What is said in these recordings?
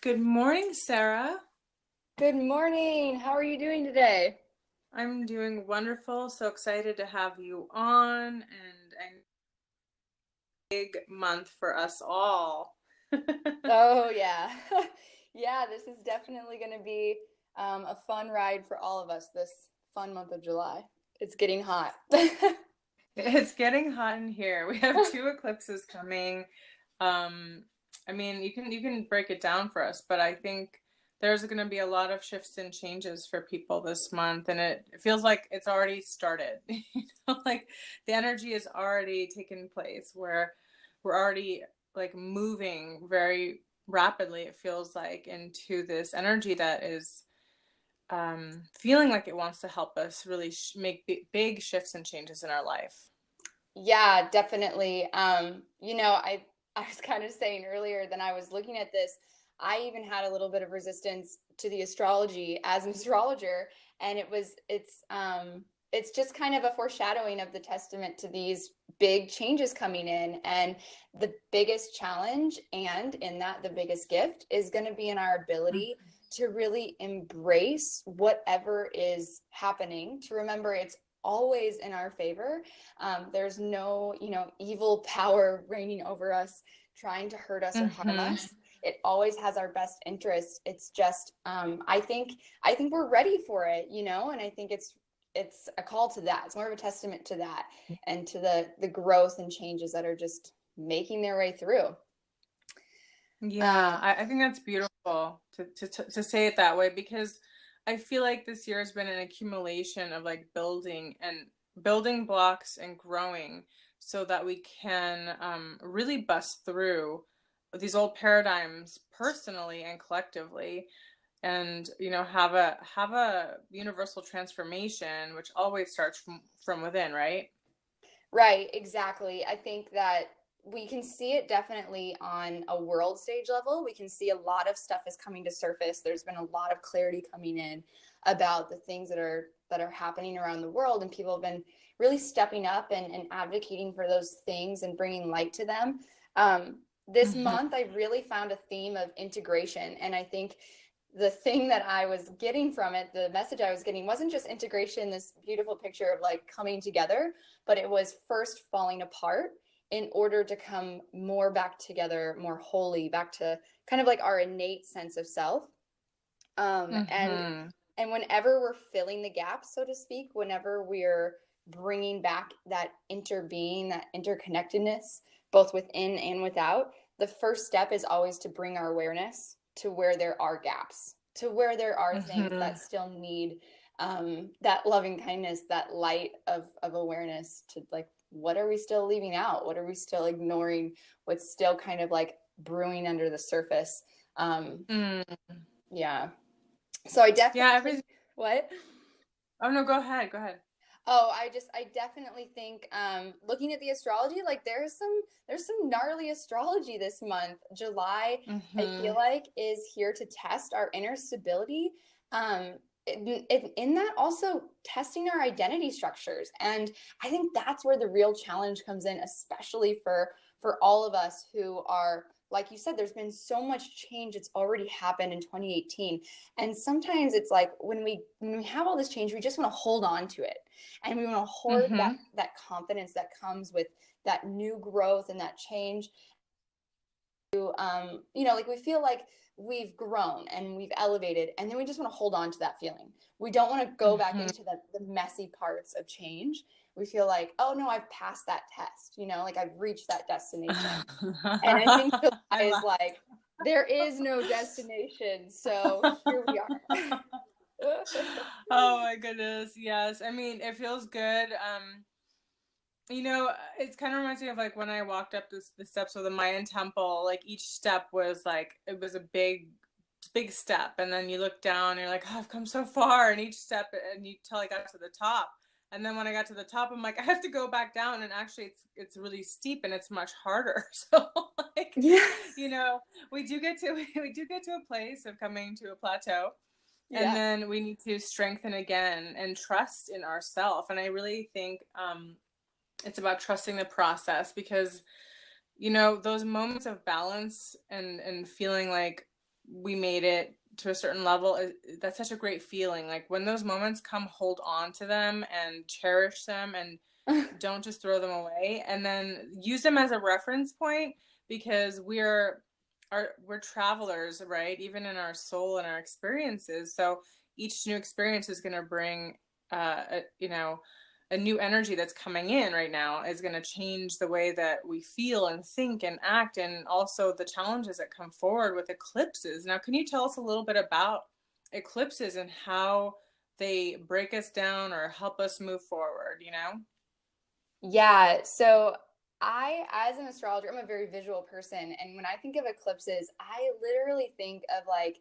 Good morning, Sarah. Good morning. How are you doing today? I'm doing wonderful. So excited to have you on, and a big month for us all. Oh, yeah. Yeah, this is definitely going to be a fun ride for all of us this fun month of July. It's getting hot. It's getting hot in here. We have two eclipses coming. Um, I mean, you can break it down for us, but I think there's going to be a lot of shifts and changes for people this month, and it feels like it's already started. Like the energy is already taken place where we're already like moving very rapidly, it feels like, into this energy that is feeling like it wants to help us really make big shifts and changes in our life. Yeah, definitely. I was kind of saying earlier that I was looking at this. I even had a little bit of resistance to the astrology as an astrologer, and it's just kind of a foreshadowing of the testament to these big changes coming in. And the biggest challenge, and in that the biggest gift, is going to be in our ability to really embrace whatever is happening, to remember it's always in our favor. There's no, evil power reigning over us, trying to hurt us or harm Mm-hmm. us. It always has our best interest. It's just, I think we're ready for it, and I think it's a call to that. It's more of a testament to that and to the growth and changes that are just making their way through. Yeah, Um, I think that's beautiful to say it that way, because I feel like this year has been an accumulation of like building blocks and growing so that we can really bust through these old paradigms personally and collectively, and have a universal transformation, which always starts from within, right? Right, exactly. I think that we can see it definitely on a world stage level. We can see a lot of stuff is coming to surface. There's been a lot of clarity coming in about the things that are happening around the world, and people have been really stepping up and advocating for those things and bringing light to them. This Hmm. month, I really found a theme of integration, and I think the thing that I was getting from it, the message I was getting, wasn't just integration, this beautiful picture of like coming together, but it was first falling apart in order to come more back together, more wholly, back to kind of like our innate sense of self. Um, and Hmm. and whenever we're filling the gaps, so to speak, whenever we're bringing back that interbeing, that interconnectedness, both within and without, the first step is always to bring our awareness to where there are gaps, to where there are things Hmm. that still need that loving kindness, that light of awareness, to like, what are we still leaving out? What are we still ignoring? What's still kind of like brewing under the surface? Um, Mm. yeah. So I Yeah, definitely, every what? Oh no, go ahead, go ahead. Oh, I definitely think looking at the astrology, like there's some gnarly astrology this month. July, I feel Hmm. like, is here to test our inner stability. In that, also testing our identity structures, and I think that's where the real challenge comes in, especially for all of us who are, like you said, there's been so much change. It's already happened in 2018, and sometimes it's like when we have all this change, we just want to hold on to it, and we want to hoard that Hmm. that confidence that comes with that new growth and that change. Like we feel like we've grown and we've elevated, and then we just want to hold on to that feeling. We don't want to go back Hmm. into the messy parts of change. We feel like, oh no, I've passed that test, like I've reached that destination. And I think July I is love. like, there is no destination, so here we are. Oh my goodness, yes. I mean, it feels good. You know, it kind of reminds me of like when I walked up the steps of the Mayan temple. Like each step was like it was a big step, and then you look down and you're like, oh, I've come so far, and each step, and you till I got to the top. And then when I got to the top, I'm like, I have to go back down, and actually, it's really steep and it's much harder. So, like, Yeah. you know, we do get to a place of coming to a plateau, and Yeah. then we need to strengthen again and trust in ourselves. And I really think it's about trusting the process, because those moments of balance and feeling like we made it to a certain level, that's such a great feeling. Like when those moments come, hold on to them and cherish them, and don't just throw them away, and then use them as a reference point, because we're travelers, right? Even in our soul and our experiences. So each new experience is going to bring a new energy that's coming in right now, is going to change the way that we feel and think and act, and also the challenges that come forward with eclipses. Now, can you tell us a little bit about eclipses and how they break us down or help us move forward, you know? Yeah, so as an astrologer, I'm a very visual person. And when I think of eclipses, I literally think of like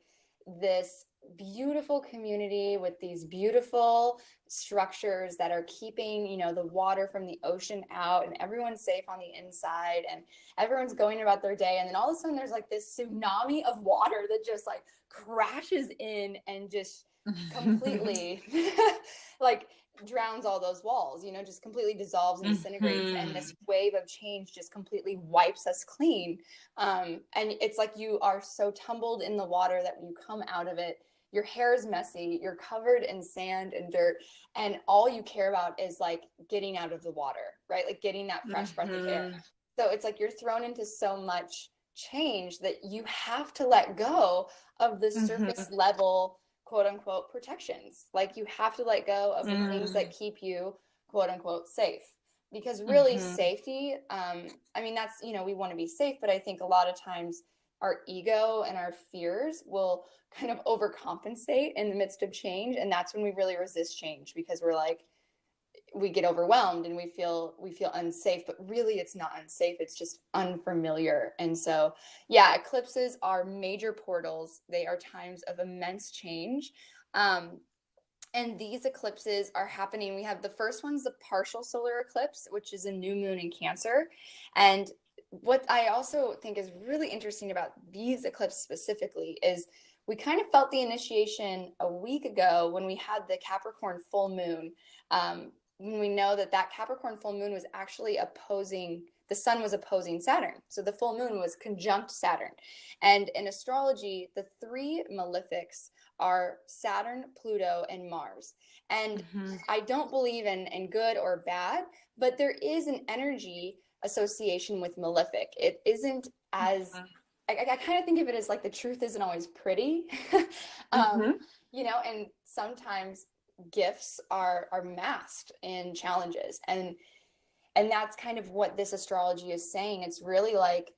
this beautiful community with these beautiful structures that are keeping, the water from the ocean out, and everyone's safe on the inside, and everyone's going about their day. And then all of a sudden there's like this tsunami of water that just like crashes in and just completely like drowns all those walls, just completely dissolves and disintegrates. And this wave of change just completely wipes us clean. And it's like you are so tumbled in the water that when you come out of it, your hair is messy, you're covered in sand and dirt, and all you care about is like getting out of the water, right? Like getting that fresh breath of air. So it's like you're thrown into so much change that you have to let go of the surface level, quote unquote, protections. Like you have to let go of the things that keep you, quote unquote, safe. Because really safety, I mean, that's, we want to be safe, but I think a lot of times our ego and our fears will kind of overcompensate in the midst of change. And that's when we really resist change, because we're like, we get overwhelmed and we feel unsafe, but really it's not unsafe. It's just unfamiliar. And so, yeah, eclipses are major portals. They are times of immense change. And these eclipses are happening. We have the first one's the partial solar eclipse, which is a new moon in Cancer. And what I also think is really interesting about these eclipses specifically is we kind of felt the initiation a week ago when we had the Capricorn full moon. When we know that Capricorn full moon was actually opposing, the sun was opposing Saturn. So the full moon was conjunct Saturn. And in astrology, the three malefics are Saturn, Pluto, and Mars. And I don't believe in good or bad, but there is an energy association with malefic. It isn't as, I kind of think of it as like the truth isn't always pretty, and sometimes gifts are masked in challenges. And that's kind of what this astrology is saying. It's really like,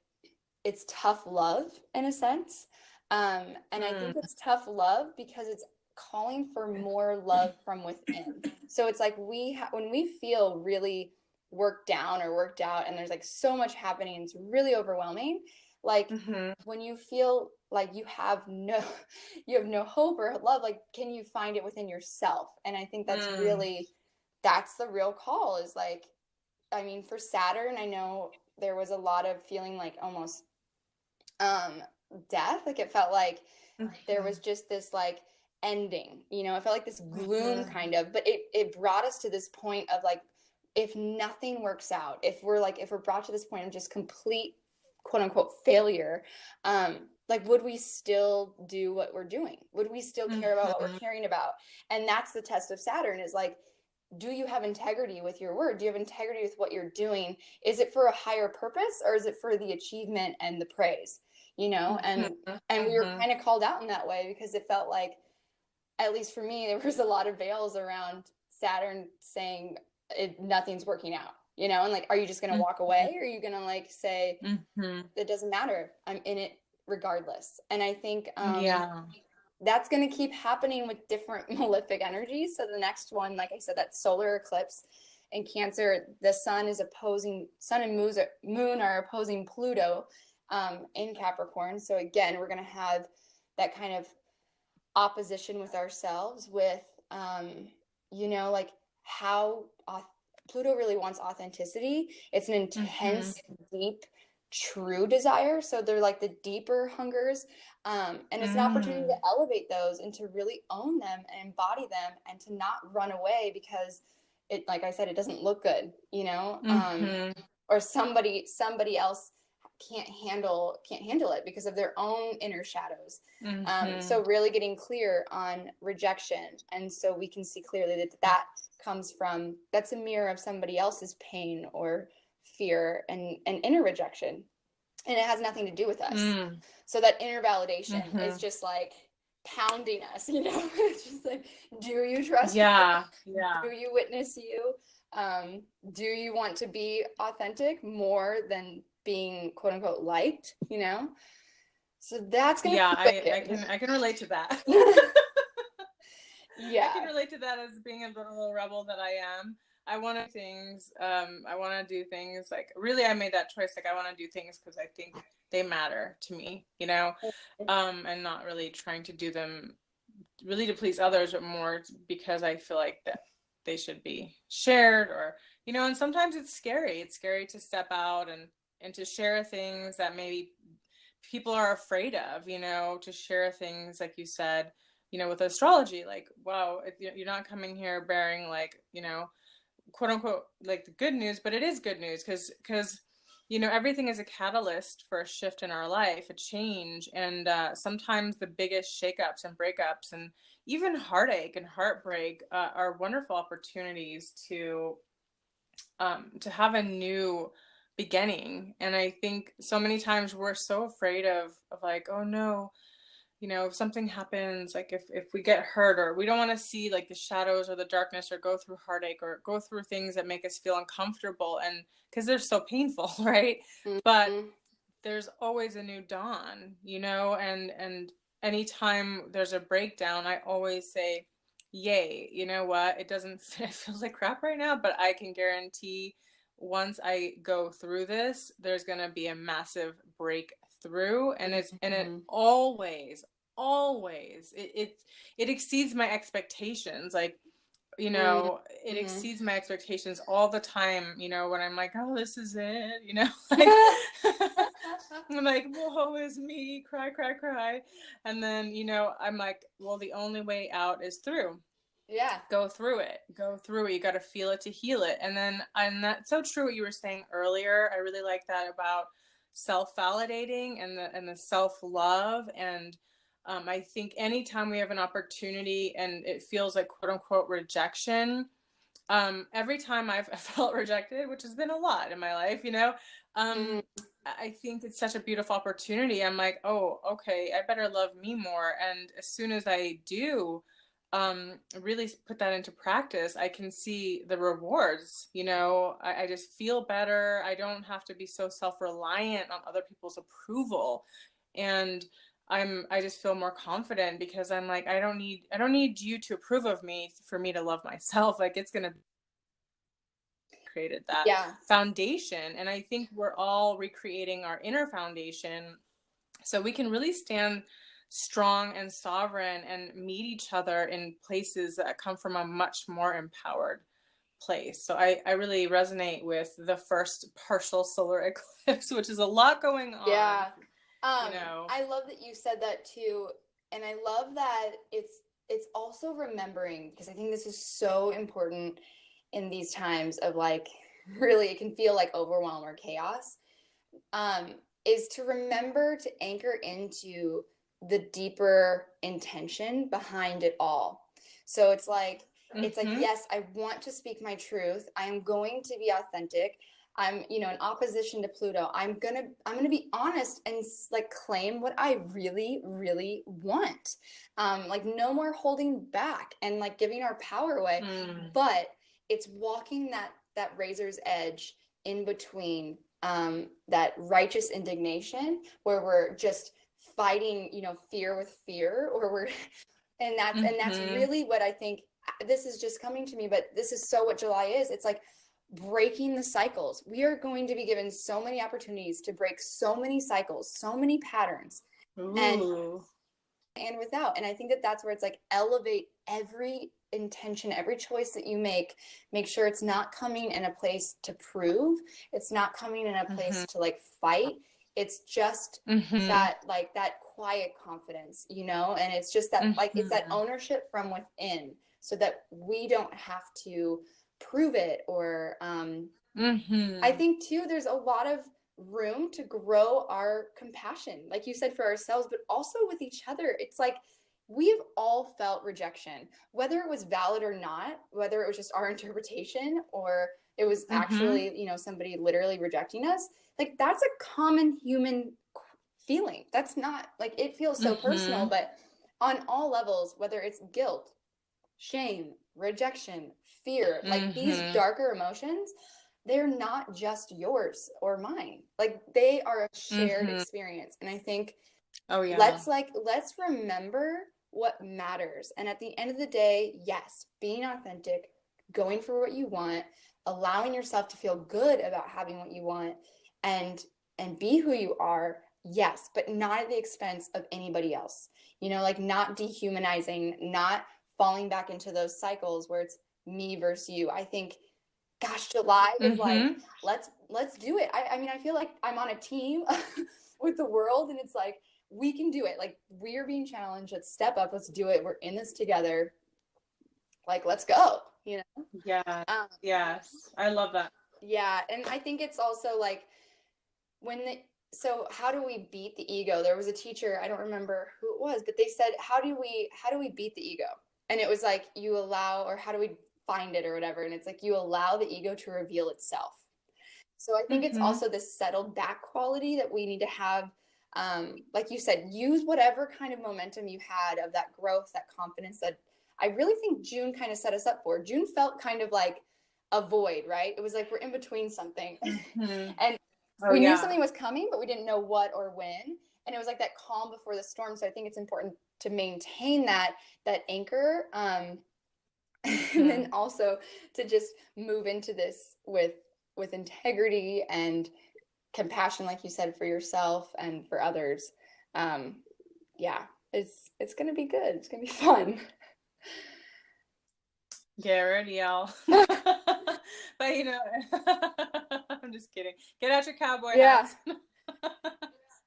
it's tough love in a sense. And I think it's tough love because it's calling for more love from within. So it's like when we feel really worked down or worked out and there's like so much happening, it's really overwhelming. Like when you feel like you have no hope or love, like, can you find it within yourself? And I think that's that's the real call, is like, I mean, for Saturn, I know there was a lot of feeling like almost death. Like it felt like there was just this like ending, it felt like this gloom kind of, but it brought us to this point of like, if nothing works out, if we're brought to this point of just complete, quote unquote, failure, like, would we still do what we're doing? Would we still care about what we're caring about? And that's the test of Saturn, is like, do you have integrity with your word? Do you have integrity with what you're doing? Is it for a higher purpose, or is it for the achievement and the praise? And we were kind of called out in that way, because it felt like, at least for me, there was a lot of veils around Saturn saying nothing's working out, and like, are you just going to walk away, or are you going to like say, it doesn't matter, I'm in it regardless? And I think that's going to keep happening with different malefic energies. So the next one, like I said, that solar eclipse in Cancer, the sun and moon are opposing Pluto in Capricorn. So again, we're going to have that kind of opposition with ourselves, with like how Pluto really wants authenticity. It's an intense, deep, true desire. So they're like the deeper hungers. And it's an opportunity to elevate those and to really own them and embody them, and to not run away because like I said, it doesn't look good, or somebody else can't handle it because of their own inner shadows. So Mm-hmm. really getting clear on rejection, and so we can see clearly that comes from, that's a mirror of somebody else's pain or fear and inner rejection, and it has nothing to do with us. So that inner validation is just like pounding us, you know. It's just like, do you trust me? Yeah. Do you witness you? Do you want to be authentic more than being quote unquote liked, you know? So that's gonna Yeah, be wicked. I can relate to that. I Yeah. can relate to that as being a little rebel that I am. I want to I want to do things like, really, I made that choice. Like, I want to do things because I think they matter to me, you know, and not really trying to do them really to please others, but more because I feel like that they should be shared, or, you know, and sometimes it's scary. It's scary to step out and to share things that maybe people are afraid of, you know, to share things like you said, you know, with astrology, like, wow, you're not coming here bearing, like, you know, quote unquote, like the good news, but it is good news because you know, everything is a catalyst for a shift in our life, a change, and sometimes the biggest shakeups and breakups and even heartache and heartbreak are wonderful opportunities to have a new beginning. And I think so many times we're so afraid of like, oh no, you know, if something happens, like if we get hurt, or we don't want to see like the shadows or the darkness, or go through heartache, or go through things that make us feel uncomfortable, and because they're so painful, right? But Mm-hmm. there's always a new dawn, you know, and anytime there's a breakdown, I always say, yay, you know what, it doesn't it feels like crap right now, but I can guarantee once I go through this, there's going to be a massive breakthrough. And it always it exceeds my expectations. Like, you know, it Mm-hmm. exceeds my expectations all the time, you know, when I'm like, oh, this is it, you know, like I'm like, woe is me, cry, cry, cry. And then, you know, I'm like, well, the only way out is through. Yeah. Go through it. Go through it. You got to feel it to heal it. And that's so true what you were saying earlier. I really like that about self-validating and the self-love. And I think anytime we have an opportunity and it feels like quote unquote rejection, every time I've felt rejected, which has been a lot in my life, you know, Mm-hmm. I think it's such a beautiful opportunity. I'm like, oh, okay, I better love me more. And as soon as I do, really put that into practice, I can see the rewards. You know, I just feel better. I don't have to be so self-reliant on other people's approval. And I just feel more confident because I'm like, I don't need you to approve of me for me to love myself. Like, it's gonna created that Yeah. foundation. And I think we're all recreating our inner foundation so we can really stand strong and sovereign and meet each other in places that come from a much more empowered place. So I really resonate with the first partial solar eclipse, which is a lot going on, Yeah. you know. I love that you said that too. And I love that it's also remembering, because I think this is so important in these times of like, really, it can feel like overwhelm or chaos. Is to remember to anchor into the deeper intention behind it all. So it's like, Mm-hmm. yes, I want to speak my truth. I am going to be authentic. I'm, you know, in opposition to Pluto. I'm gonna be honest and like claim what I really, really want. Like no more holding back and like giving our power away. But it's walking that razor's edge in between that righteous indignation where we're just fighting, you know, fear with fear, or we're and that's really what I think. This is just coming to me, but this is so what July is. It's like breaking the cycles. We are going to be given so many opportunities to break so many cycles, so many patterns, and Ooh. without. And I think that that's where it's like elevate every intention, every choice that you make sure it's not coming in a place to prove, it's not coming in a place to like fight. It's just that like that quiet confidence, you know, and it's just that like it's that ownership from within, so that we don't have to prove it or I think too there's a lot of room to grow our compassion, like you said, for ourselves, but also with each other. It's like we've all felt rejection, whether it was valid or not, whether it was just our interpretation or it was actually, you know, somebody literally rejecting us. Like that's a common human feeling. That's not like, it feels so personal, but on all levels, whether it's guilt, shame, rejection, fear, like these darker emotions, they're not just yours or mine. Like they are a shared experience. And I think let's remember what matters. And at the end of the day, yes, being authentic, going for what you want, allowing yourself to feel good about having what you want, and be who you are, yes, but not at the expense of anybody else. You know, like not dehumanizing, not falling back into those cycles where it's me versus you. I think, gosh, July is like, let's do it. I mean, I feel like I'm on a team with the world, and it's like, we can do it. Like, we are being challenged. Let's step up. Let's do it. We're in this together. Like, let's go, you know? Yeah. Yes. I love that. Yeah. And I think it's also like so how do we beat the ego? There was a teacher, I don't remember who it was, but they said, how do we beat the ego? And it was like, you allow, or how do we find it or whatever? And it's like, you allow the ego to reveal itself. So I think it's also this settled back quality that we need to have. Like you said, use whatever kind of momentum you had of that growth, that confidence that I really think June kind of set us up for. June felt kind of like a void, right? It was like we're in between something. And we knew something was coming, but we didn't know what or when. And it was like that calm before the storm. So I think it's important to maintain that anchor. And then also to just move into this with integrity and compassion, like you said, for yourself and for others. Yeah, it's gonna be good. It's gonna be fun. Get ready, y'all. But you know, I'm just kidding. Get out your cowboy hats.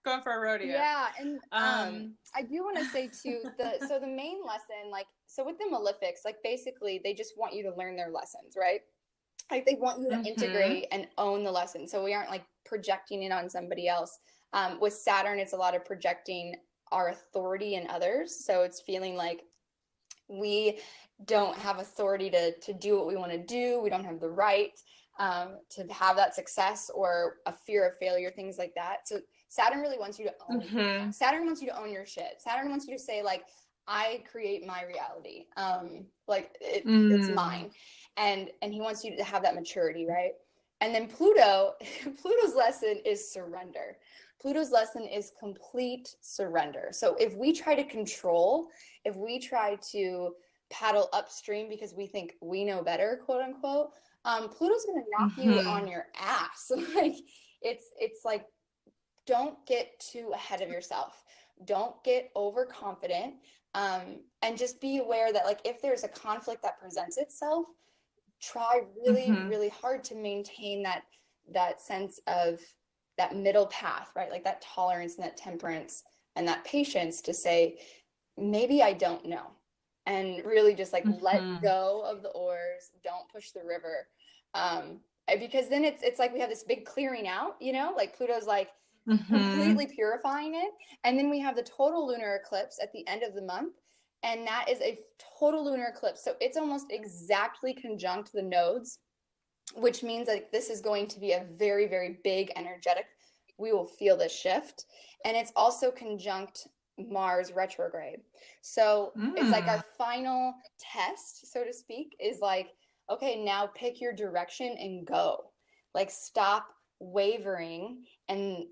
Going for a rodeo. Yeah, and I do want to say too, the main lesson, like, so with the malefics, like basically they just want you to learn their lessons, right? Like they want you to integrate and own the lesson. So we aren't like projecting it on somebody else. With Saturn, it's a lot of projecting our authority in others. So it's feeling like we don't have authority to do what we want to do. We don't have the right to have that success, or a fear of failure, things like that. So Saturn really wants you to own. Saturn wants you to own your shit. Saturn wants you to say, like, I create my reality. Like it's mine. And he wants you to have that maturity, right? And then Pluto's lesson is surrender. Pluto's lesson is complete surrender. So if we try to control, if we try to paddle upstream because we think we know better, quote unquote, Pluto's going to knock you on your ass. Like it's like, don't get too ahead of yourself. Don't get overconfident. And just be aware that, like, if there's a conflict that presents itself, try really, really hard to maintain that sense of that middle path, right? Like that tolerance and that temperance and that patience to say, maybe I don't know. And really just like let go of the oars, don't push the river. Because then it's like we have this big clearing out, you know, like Pluto's like completely purifying it. And then we have the total lunar eclipse at the end of the month. And that is a total lunar eclipse. So it's almost exactly conjunct the nodes, which means like this is going to be a very, very big energetic. We will feel this shift. And it's also conjunct Mars retrograde. So it's like our final test, so to speak, is like, okay, now pick your direction and go. Like stop wavering and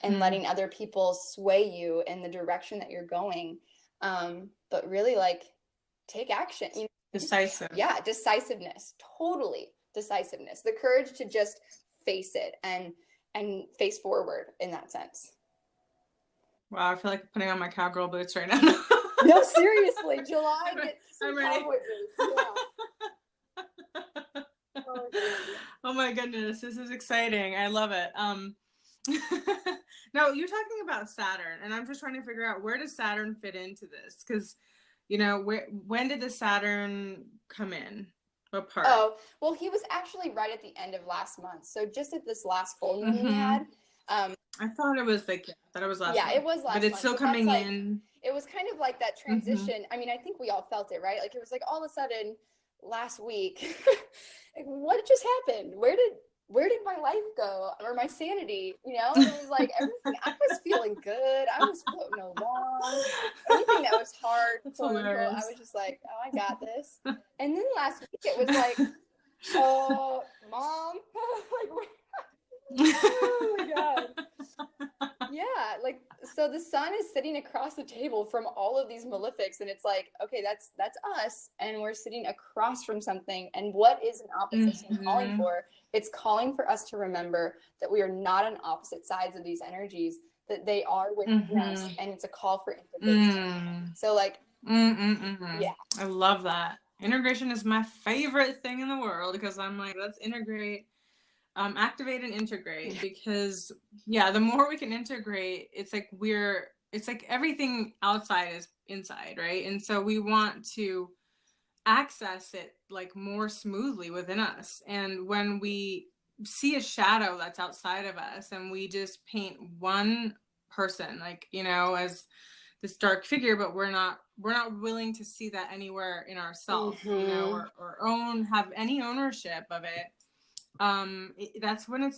letting other people sway you in the direction that you're going. But really like take action. You know? Decisive. Yeah, decisiveness. Totally decisiveness. The courage to just face it and face forward in that sense. Wow, I feel like putting on my cowgirl boots right now. No, seriously, July. I'm ready. Yeah. Oh my goodness, this is exciting. I love it. Now you're talking about Saturn, and I'm just trying to figure out, where does Saturn fit into this? Because, you know, when did the Saturn come in? What part? Oh, well, he was actually right at the end of last month. So just at this last full moon we Mm-hmm. had. I thought it was like, I thought it was last Yeah, month, it was but last it's month. still But that's coming like, in. it was kind of like that Mm-hmm. transition. I mean, I think we all felt it, right? Like it was like all of a sudden last week, like, what just happened? Where did my life go, or my sanity? You know, it was like everything. I was feeling good. I was floating along. Anything that was hard, That's quote unquote, I hilarious. was just like, oh, I got this. And then last week it was like, oh, mom, like, oh my god. Yeah, like, so the sun is sitting across the table from all of these malefics, and it's like, okay, that's us, and we're sitting across from something. And what is an opposition calling Mm-hmm. for? It's calling for us to remember that we are not on opposite sides of these energies, that they are within us, Mm-hmm. and it's a call for integration. Mm. So like, Mm-mm-mm. yeah. I love that. Integration is my favorite thing in the world because I'm like, let's integrate, activate and integrate because yeah, the more we can integrate, it's like everything outside is inside, right? And so we want to access it like more smoothly within us. And when we see a shadow that's outside of us and we just paint one person, like, you know, as this dark figure, but we're not willing to see that anywhere in ourselves, you know, Mm-hmm. or have any ownership of it. That's when it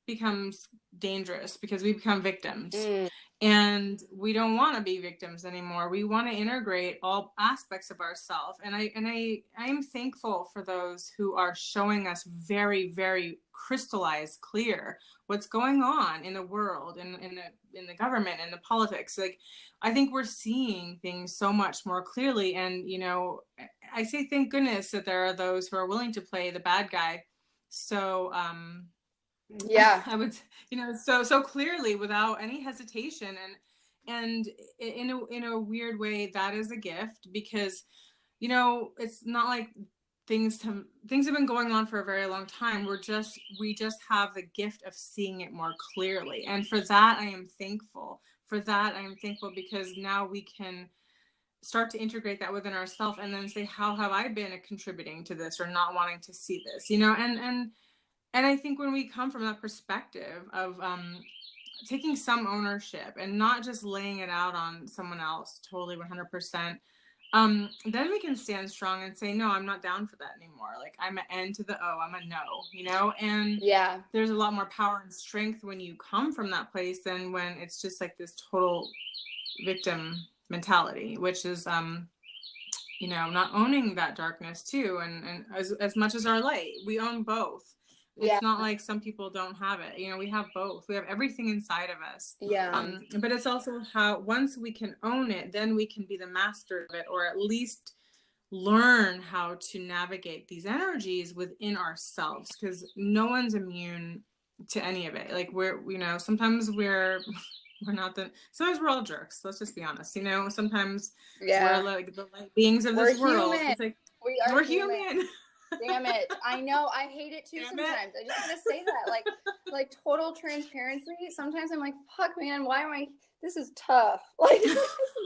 becomes dangerous because we become victims. Mm. And we don't want to be victims anymore. We want to integrate all aspects of ourselves. And I'm thankful for those who are showing us very, very crystallized clear what's going on in the world, in the government, in the politics. Like, I think we're seeing things so much more clearly. And, you know, I say thank goodness that there are those who are willing to play the bad guy. So, Yeah. I would, you know, so clearly without any hesitation, and in a weird way that is a gift because, you know, it's not like things have been going on for a very long time. We just have the gift of seeing it more clearly, and for that I am thankful. For that I am thankful because now we can start to integrate that within ourselves and then say, how have I been contributing to this or not wanting to see this, you know? And I think when we come from that perspective of taking some ownership and not just laying it out on someone else totally 100%, then we can stand strong and say, no, I'm not down for that anymore. Like, I'm an N to the O, I'm a no, you know? And Yeah. there's a lot more power and strength when you come from that place than when it's just like this total victim mentality, which is, you know, not owning that darkness too. And as much as our light, we own both. Yeah. It's not like some people don't have it. You know, we have both. We have everything inside of us. Yeah. But it's also how once we can own it, then we can be the master of it, or at least learn how to navigate these energies within ourselves, because no one's immune to any of it. Like, you know, sometimes we're not sometimes we're all jerks. Let's just be honest. You know, sometimes we're Yeah. like the light beings of We're this world. human. It's like, We are we're human. human. Damn it. I know. I hate it too. Damn it. Sometimes. I just want to say that. Like total transparency. Sometimes I'm like, fuck man, why am I this is tough. Like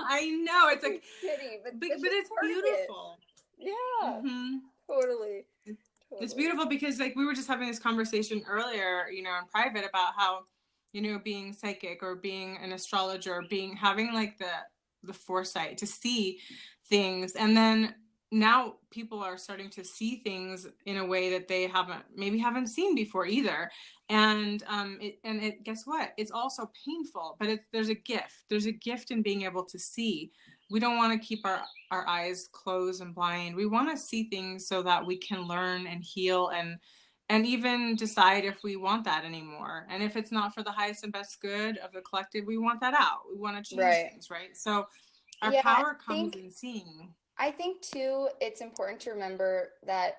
I know. It's like kidding, but it's beautiful. Yeah. Mm-hmm. Totally. It's beautiful because, like, we were just having this conversation earlier, you know, in private about how, you know, being psychic or being an astrologer, or having like the foresight to see things, and then now people are starting to see things in a way that they haven't seen before either. And guess what, it's also painful, but there's a gift in being able to see. We don't want to keep our eyes closed and blind. We want to see things so that we can learn and heal and even decide if we want that anymore. And if it's not for the highest and best good of the collective, we want that out. We want to change things, right? So our power comes in seeing. I think too, it's important to remember that,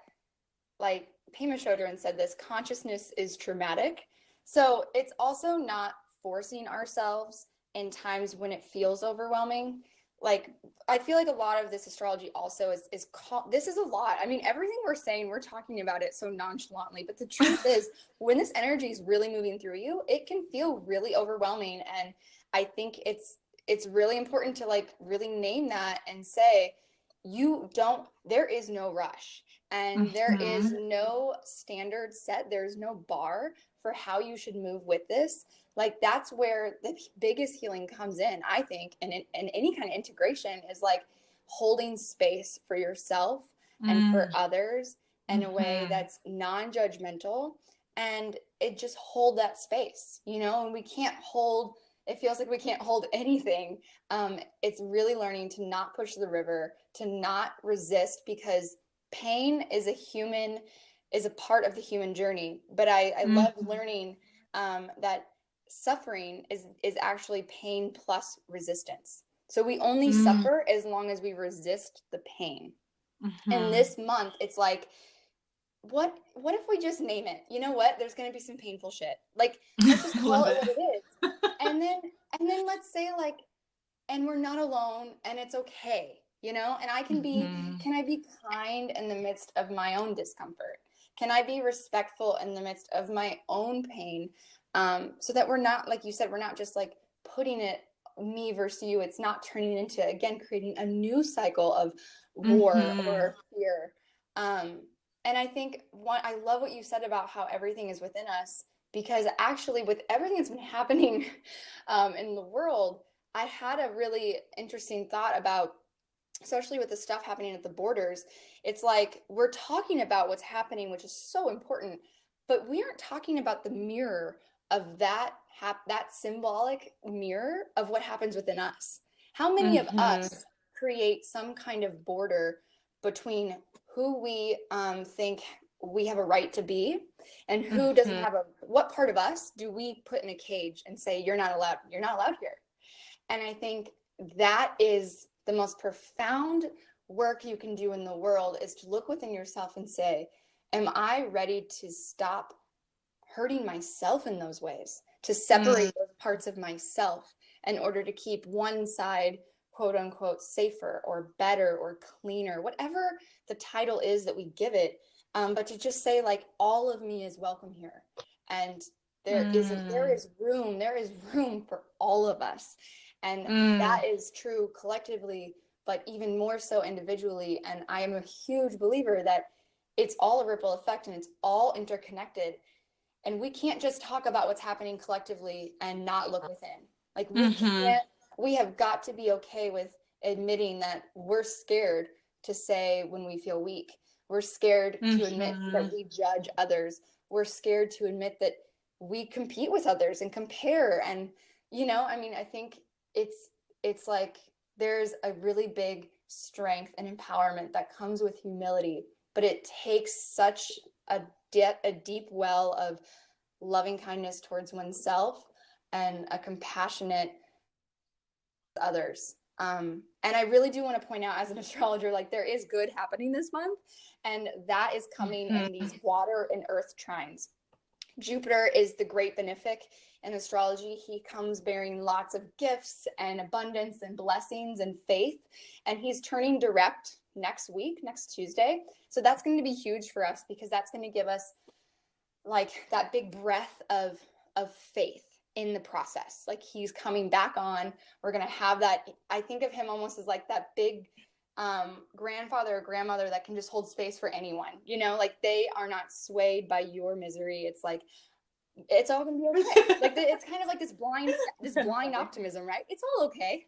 like Pema Chodron said this, consciousness is traumatic. So it's also not forcing ourselves in times when it feels overwhelming. Like, I feel like a lot of this astrology also is this is a lot. I mean, everything we're saying, we're talking about it so nonchalantly, but the truth is, when this energy is really moving through you, it can feel really overwhelming. And I think it's really important to like really name that and say, there is no rush, and there is no standard set. There's no bar for how you should move with this. Like, that's where the biggest healing comes in, I think, and any kind of integration is like holding space for yourself and for others in a way that's non-judgmental, and it just hold that space, and we can't hold, it feels like we can't hold anything. It's really learning to not push the river, to not resist, because pain is a part of the human journey. But I love learning that suffering is actually pain plus resistance. So we only suffer as long as we resist the pain. And this month, it's like, what if we just name it? You know what? There's going to be some painful shit. Like, let's just call it what it is. And then let's say, like, and we're not alone, and it's okay, and can I be kind in the midst of my own discomfort? Can I be respectful in the midst of my own pain? So that we're not, like you said, we're not just like putting it me versus you. It's not turning into, again, creating a new cycle of war or fear. And I think I love what you said about how everything is within us, because actually with everything that's been happening in the world, I had a really interesting thought about, especially with the stuff happening at the borders. It's like, we're talking about what's happening, which is so important, but we aren't talking about the mirror of that symbolic mirror of what happens within us. How many of us create some kind of border between who we think we have a right to be and who doesn't have what part of us do we put in a cage and say, you're not allowed here? And I think that is the most profound work you can do in the world, is to look within yourself and say, am I ready to stop hurting myself in those ways, to separate those parts of myself in order to keep one side, quote unquote, safer or better or cleaner, whatever the title is that we give it, but to just say, like, all of me is welcome here, and there is room for all of us, and that is true collectively, but even more so individually. And I am a huge believer that it's all a ripple effect and it's all interconnected, and we can't just talk about what's happening collectively and not look within. Like, we have got to be okay with admitting that we're scared to say when we feel weak. We're scared to admit that we judge others. We're scared to admit that we compete with others and compare. And, I think it's like, there's a really big strength and empowerment that comes with humility, but it takes such a deep well of loving kindness towards oneself and a compassionate others. And I really do want to point out, as an astrologer, like, there is good happening this month, and that is coming in these water and earth trines. Jupiter is the great benefic in astrology. He comes bearing lots of gifts and abundance and blessings and faith, and he's turning direct next Tuesday. So that's going to be huge for us, because that's going to give us, like, that big breath of faith in the process. Like, he's coming back on. We're going to have that. I think of him almost as like that big grandfather or grandmother that can just hold space for anyone, like, they are not swayed by your misery. It's like, it's all gonna be okay. Like, it's kind of like this blind optimism, right? It's all okay.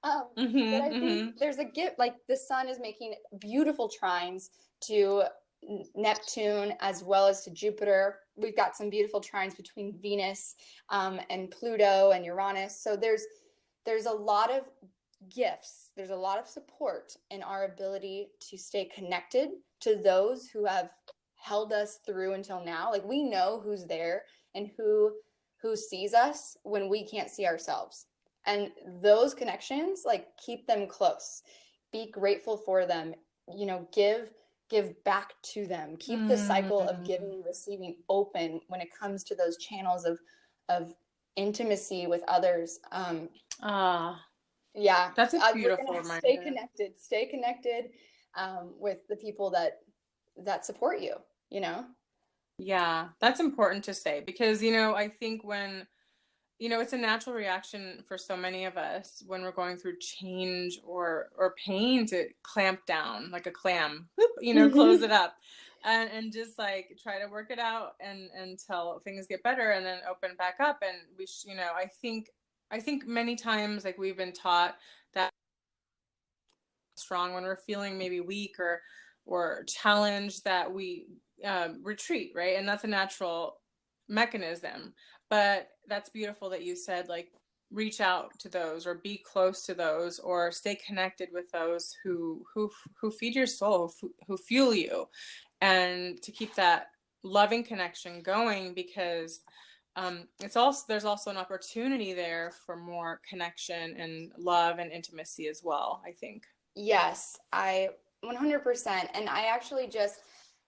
But I think there's a gift, like, the sun is making beautiful trines to Neptune as well as to Jupiter. We've got some beautiful trines between Venus and Pluto and Uranus. So there's a lot of gifts, there's a lot of support in our ability to stay connected to those who have held us through until now. Like, we know who's there and who sees us when we can't see ourselves, and those connections, like, keep them close, be grateful for them, give back to them, keep the cycle of giving and receiving open when it comes to those channels of intimacy with others. Yeah, that's a beautiful we're gonna reminder. Stay connected with the people that support you. Yeah, that's important to say, because I think when you know, it's a natural reaction for so many of us when we're going through change or pain to clamp down like a clam, whoop, you know, close it up and just like try to work it out and until things get better and then open back up. And you know, I think many times like we've been taught that strong when we're feeling maybe weak or challenged that we retreat, right? And that's a natural mechanism. But that's beautiful that you said like reach out to those or be close to those or stay connected with those who feed your soul, who fuel you, and to keep that loving connection going because it's also there's also an opportunity there for more connection and love and intimacy as well, I think. Yes, I 100%. And I actually just,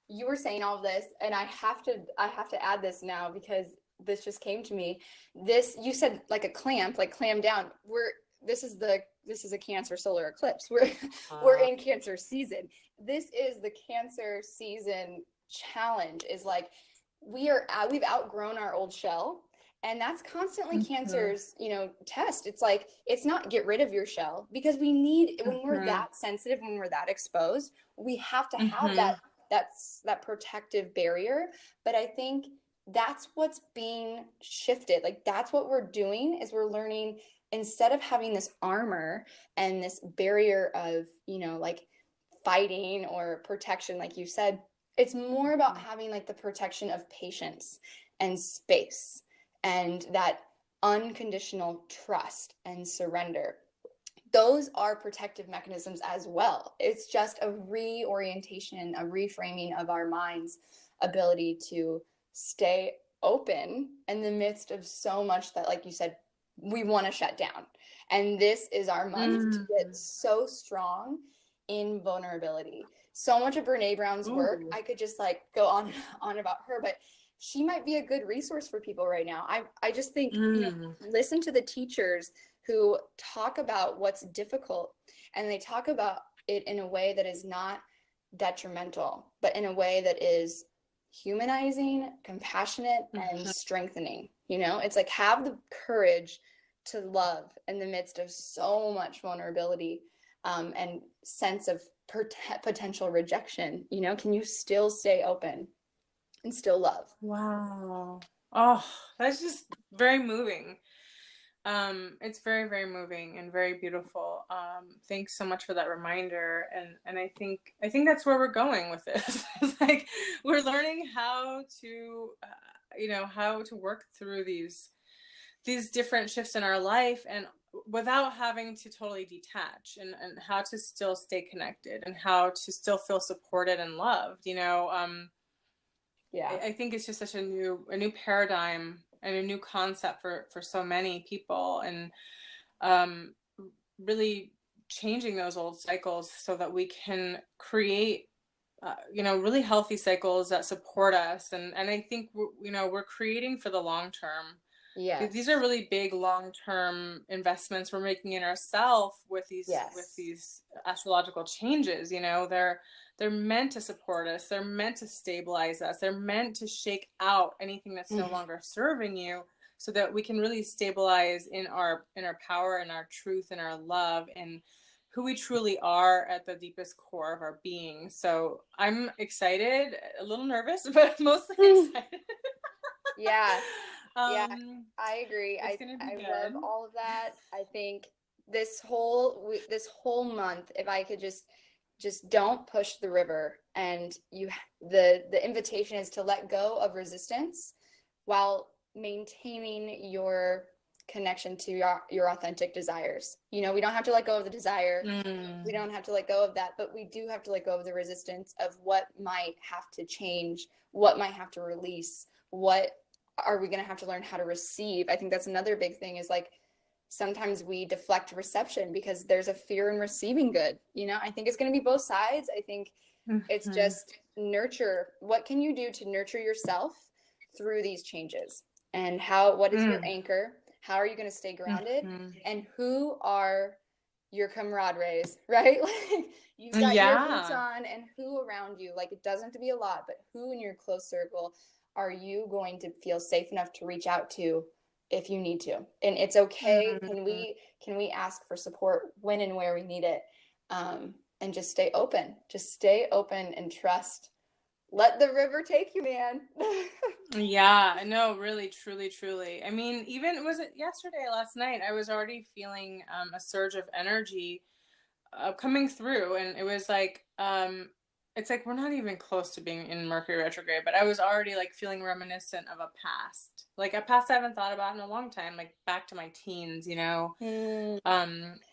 you were saying all of this, and I have to add this now because this just came to me. This, you said like a clamp, like clam down. This is a Cancer solar eclipse. We're in Cancer season. This is the Cancer season challenge is like we've outgrown our old shell. And that's constantly Cancer's, you know, test. It's like, it's not get rid of your shell because we need, when we're that sensitive, when we're that exposed, we have to have that protective barrier. But I think that's what's being shifted. Like that's what we're doing is we're learning instead of having this armor and this barrier of, you know, like fighting or protection, like you said, it's more about having like the protection of patience and space and that unconditional trust and surrender. Those are protective mechanisms as well. It's just a reorientation, a reframing of our mind's ability to stay open in the midst of so much that, like you said, we want to shut down. And this is our month to get so strong in vulnerability. So much of Brene Brown's work, I could just like go on about her, but she might be a good resource for people right now. I just think, you know, listen to the teachers who talk about what's difficult and they talk about it in a way that is not detrimental, but in a way that is humanizing, compassionate, and strengthening. You know, it's like have the courage to love in the midst of so much vulnerability and sense of potential rejection. You know, can you still stay open and still love? Wow. Oh, that's just very moving. It's very, very moving and very beautiful. Thanks so much for that reminder. And I think that's where we're going with this. It's like we're learning how to, you know, how to work through these different shifts in our life and without having to totally detach and how to still stay connected and how to still feel supported and loved, you know. I think it's just such a new paradigm and a new concept for so many people, and really changing those old cycles so that we can create you know, really healthy cycles that support us, and I think you know, we're creating for the long term. Yes. These are really big long-term investments we're making in ourselves with these astrological changes. You know, they're meant to support us. They're meant to stabilize us. They're meant to shake out anything that's no longer serving you so that we can really stabilize in our power and our truth and our love and who we truly are at the deepest core of our being. So I'm excited, a little nervous, but mostly excited. Yeah. Yeah, I agree. I love good. all of that. I think this whole month, if I could just don't push the river, and the invitation is to let go of resistance while maintaining your connection to your authentic desires. You know, we don't have to let go of the desire. We don't have to let go of that, but we do have to let go of the resistance of what might have to change, what might have to release, what are we going to have to learn how to receive. I think that's another big thing is like sometimes we deflect reception because there's a fear in receiving good. You know, I think it's going to be both sides. I think it's just nurture. What can you do to nurture yourself through these changes? And what is your anchor? How are you going to stay grounded? And who are your camaraderies, right? Like you've got your boots on, and who around you, like it doesn't have to be a lot, but who in your close circle are you going to feel safe enough to reach out to if you need to, and it's okay. Mm. Can we ask for support when and where we need it? And just stay open, and trust. Let the river take you, man. Yeah, no, really, truly, truly. I mean, even was it yesterday, last night, I was already feeling a surge of energy coming through, and it was like it's like we're not even close to being in Mercury retrograde, but I was already like feeling reminiscent of a past, like a past I haven't thought about in a long time, like back to my teens, you know. Mm,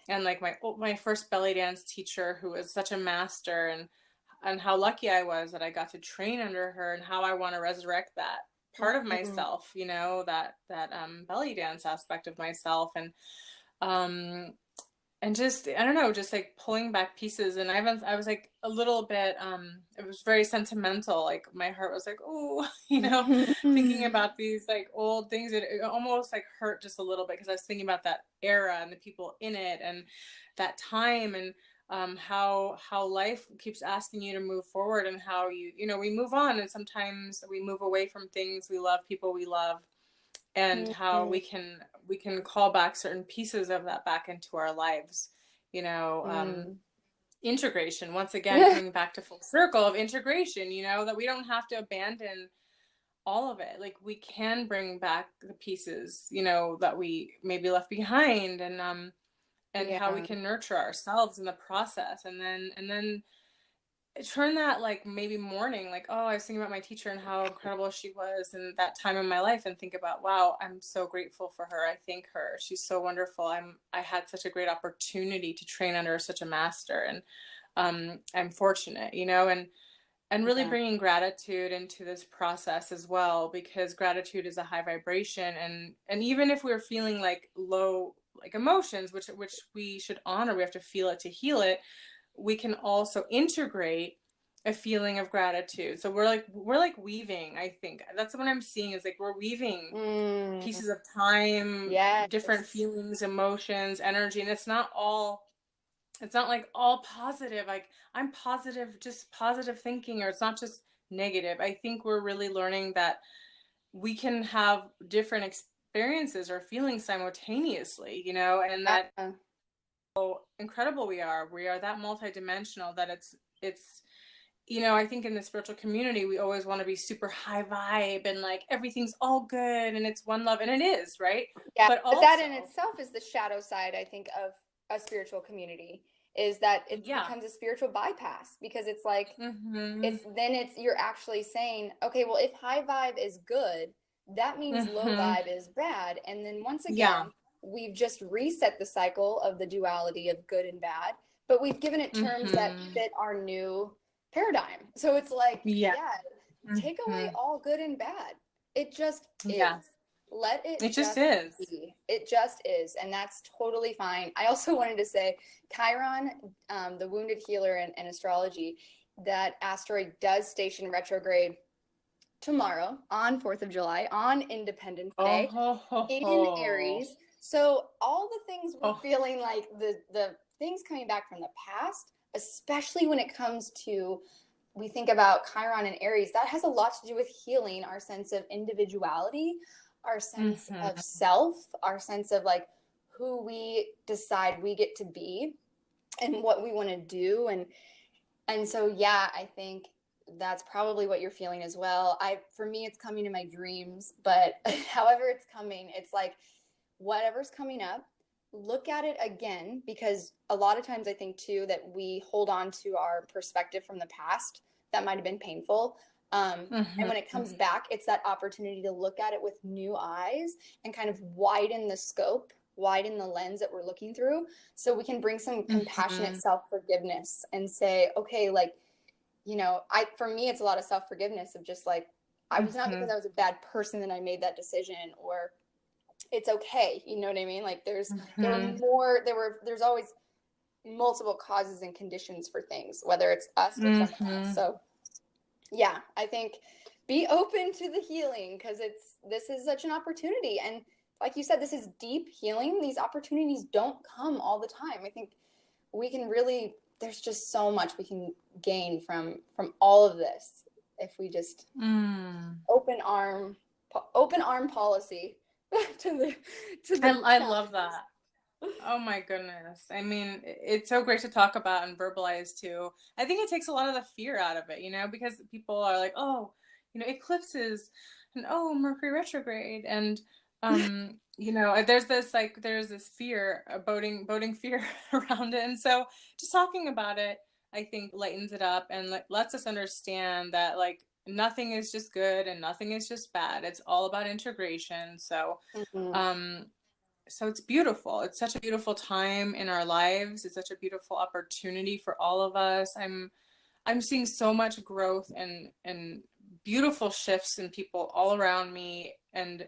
And like my first belly dance teacher, who was such a master, and how lucky I was that I got to train under her, and how I want to resurrect that part of mm, myself, you know, that belly dance aspect of myself. Um and just I don't know, just like pulling back pieces. And I was like a little bit it was very sentimental, like my heart was like, oh, you know, thinking mm. about these like old things. It almost like hurt just a little bit, because I was thinking about that era and the people in it and that time, and how life keeps asking you to move forward, and how you know, we move on, and sometimes we move away from things we love, people we love, and how Mm, we can call back certain pieces of that back into our lives, you know. mm. Integration, once again, coming back to full circle of integration, you know, that we don't have to abandon all of it. Like, we can bring back the pieces, you know, that we maybe left behind, and how we Yeah. can nurture ourselves in the process. And then turn that, like, maybe morning, like, oh, I was thinking about my teacher and how incredible she was in that time in my life, and think about, wow, I'm so grateful for her, I thank her, she's so wonderful, I had such a great opportunity to train under such a master, and I'm fortunate, you know. And really Yeah. bringing gratitude into this process as well, because gratitude is a high vibration. And even if we're feeling like low, like emotions, which we should honor, we have to feel it to heal it, we can also integrate a feeling of gratitude. So we're like weaving, I think that's what I'm seeing, is like we're weaving Mm, pieces of time, yes. different feelings, emotions, energy, and it's not like all positive, like I'm positive, just positive thinking, or it's not just negative. I think we're really learning that we can have different experiences or feelings simultaneously, you know, and that Yeah. incredible we are that multidimensional, that it's you know, I think in the spiritual community we always want to be super high vibe, and like everything's all good and it's one love, and it is, right? Yeah. But But that in also, itself is the shadow side, I think, of a spiritual community, is that it yeah. becomes a spiritual bypass, because it's like, Mhm. you're actually saying, okay, well, if high vibe is good, that means low Mhm. vibe is bad. And then once Yeah. again, we've just reset the cycle of the duality of good and bad, but we've given it terms that Mhm. fit our new paradigm. So it's like, Yeah. yeah, take away Mhm. all good and bad. It just is. Yeah. Let it It just just is. be. It just is. And that's totally fine. I also wanted to say Chiron, the wounded healer in astrology, that asteroid does station retrograde tomorrow on 4th of July, on Independence Oh Day, ho ho in ho. Aries. So all the things we're Oh. feeling, like the things coming back from the past, especially when it comes to, we think about Chiron and Aries, that has a lot to do with healing our sense of individuality, our sense of Mhm. self, our sense of like who we decide we get to be and what we want to do. And so, yeah, I think that's probably what you're feeling as well. For me, it's coming in my dreams, but however it's coming, it's like whatever's coming up, look at it again, because a lot of times I think too that we hold on to our perspective from the past that might have been painful. And Mhm. when it comes back, it's that opportunity to look at it with new eyes and kind of widen the scope, widen the lens that we're looking through, so we can bring some compassionate Mhm. self-forgiveness and say, okay, like, for me, it's a lot of self-forgiveness of just like, I was not, because Mhm. I was a bad person that I made that decision, or it's okay. You know what I mean? Like Mhm. there's always multiple causes and conditions for things, whether it's us or someone else. Mhm. So yeah, I think be open to the healing, because this is such an opportunity. And like you said, this is deep healing. These opportunities don't come all the time. I think we can really, there's just so much we can gain from all of this if we just Mm. open arm open arm policy. to the I love challenges. that. Oh my goodness. I mean, it's so great to talk about and verbalize too. I think it takes a lot of the fear out of it, because people are like, oh, eclipses and oh, Mercury retrograde and there's this fear, boating fear around it. And so just talking about it, I think lightens it up and lets us understand that like nothing is just good and nothing is just bad. It's all about integration. Mhm. Um so it's beautiful. It's such a beautiful time in our lives. It's such a beautiful opportunity for all of us. I'm seeing so much growth and beautiful shifts in people all around me, and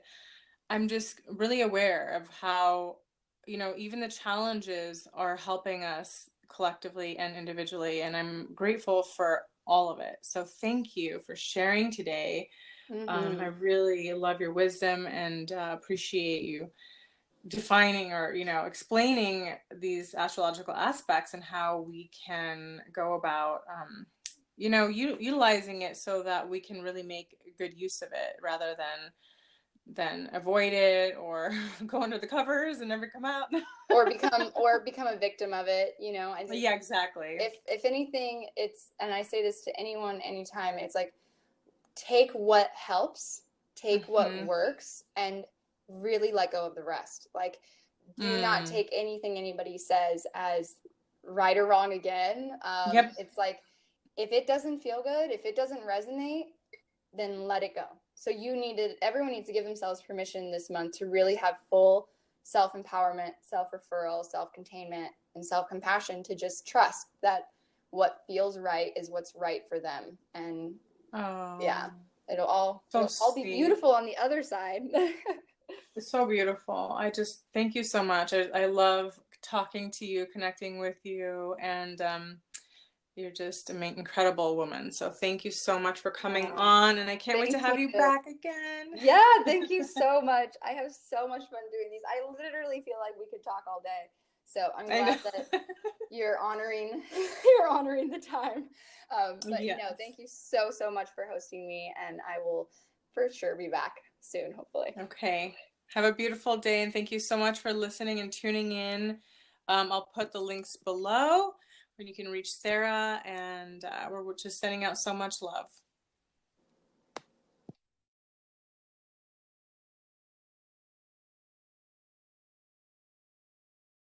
I'm just really aware of how, even the challenges are helping us collectively and individually, and I'm grateful for all of it. So thank you for sharing today. I Mhm. really love your wisdom and appreciate you defining or explaining these astrological aspects and how we can go about utilizing it so that we can really make good use of it rather than avoid it or go under the covers and never come out. Or become a victim of it. I think Yeah, exactly. if anything, it's, and I say this to anyone anytime, it's like, take what helps, take what Mm-hmm. works, and really let go of the rest. Like, do not Mm. take anything anybody says as right or wrong again. Yep. It's like, if it doesn't feel good, if it doesn't resonate, then let it go. So everyone needs to give themselves permission this month to really have full self-empowerment, self-referral, self-containment, and self-compassion, to just trust that what feels right is what's right for them. And Oh, yeah, it'll all so be sweet. beautiful on the other side. It's so beautiful. I just thank you so much. I love talking to you, connecting with you, and you're just an incredible woman. So thank you so much for coming Oh, on, and I can't wait to thank have you. you back again. Yeah, thank you so much. I have so much fun doing these. I literally feel like we could talk all day. So I'm I know. glad that you're honoring you're honoring the time. But Yes. thank you so much for hosting me, and I will for sure be back soon, hopefully. Okay. Have a beautiful day, and thank you so much for listening and tuning in. I'll put the links below where you can reach Sarah, and we're just sending out so much love.